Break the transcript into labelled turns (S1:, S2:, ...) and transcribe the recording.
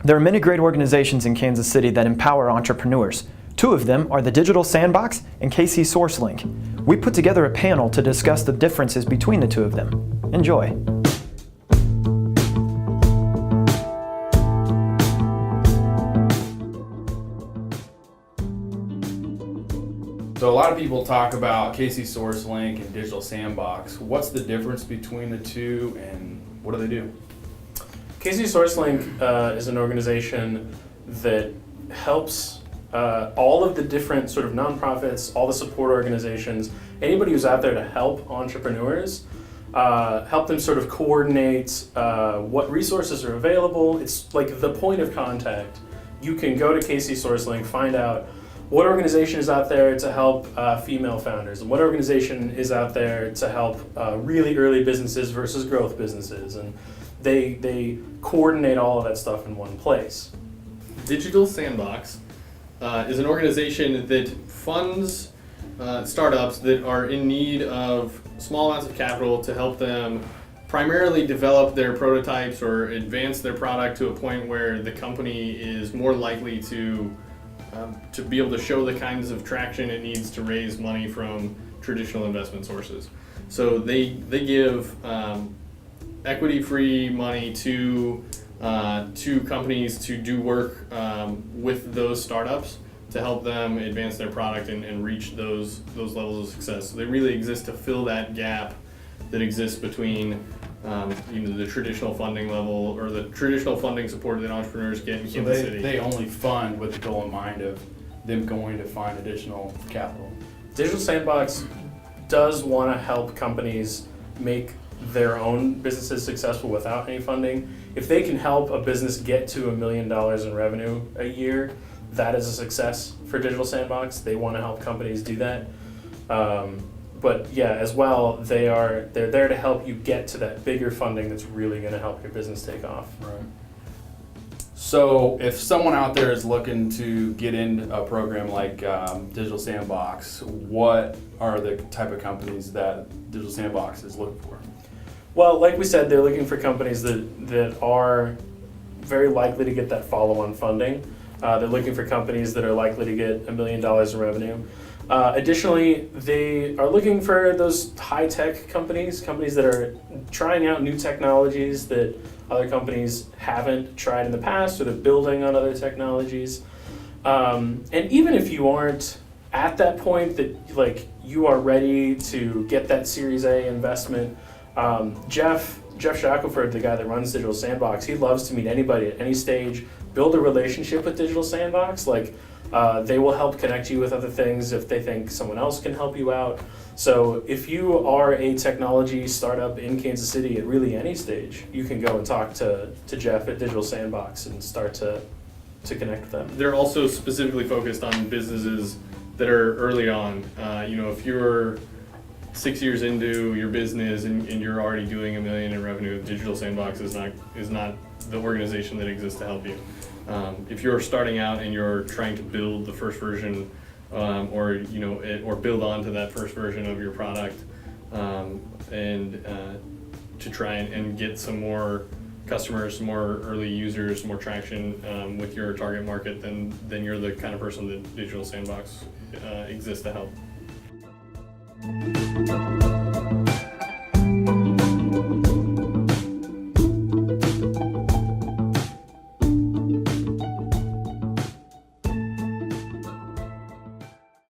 S1: There are many great organizations in Kansas City that empower entrepreneurs. Two of them are the Digital Sandbox and KC Sourcelink. We put together a panel to discuss the differences between the two of them. Enjoy.
S2: So a lot of people talk about KC Sourcelink and Digital Sandbox. What's the difference between the two and what do they do?
S3: KC Sourcelink is an organization that helps all of the different sort of nonprofits, all the support organizations, anybody who's out there to help entrepreneurs, help them sort of coordinate what resources are available. It's like the point of contact. You can go to KC Sourcelink, find out what organization is out there to help female founders, and what organization is out there to help really early businesses versus growth businesses, and they coordinate all of that stuff in one place.
S4: Digital Sandbox is an organization that funds startups that are in need of small amounts of capital to help them primarily develop their prototypes or advance their product to a point where the company is more likely to be able to show the kinds of traction it needs to raise money from traditional investment sources. So they give equity-free money to companies to do work with those startups to help them advance their product and reach those levels of success. So they really exist to fill that gap that exists between the traditional funding level or the traditional funding support that entrepreneurs get in Kansas City.
S2: They only fund with the goal in mind of them going to find additional capital.
S3: Digital Sandbox does want to help companies make their own businesses successful without any funding. If they can help a business get to $1 million in revenue a year, that is a success for Digital Sandbox. They want to help companies do that. But yeah, as well, they're there to help you get to that bigger funding that's really going to help your business take off.
S2: Right. So if someone out there is looking to get into a program like Digital Sandbox, what are the type of companies that Digital Sandbox is looking for?
S3: Well, like we said, they're looking for companies that are very likely to get that follow-on funding. They're looking for companies that are likely to get $1 million in revenue. Additionally, they are looking for those high-tech companies that are trying out new technologies that other companies haven't tried in the past, or they're building on other technologies. And even if you aren't at that point that like you are ready to get that Series A investment, Jeff Shackelford, the guy that runs Digital Sandbox, he loves to meet anybody at any stage, build a relationship with Digital Sandbox. They will help connect you with other things if they think someone else can help you out. So if you are a technology startup in Kansas City at really any stage, you can go and talk to Jeff at Digital Sandbox and start to connect with them.
S4: They're also specifically focused on businesses that are early on. If you're 6 years into your business and you're already doing $1 million in revenue, Digital Sandbox is not the organization that exists to help you. If you're starting out and you're trying to build the first version, or build onto that first version of your product, and to try and get some more customers, some more early users, more traction with your target market, then you're the kind of person that Digital Sandbox exists to help.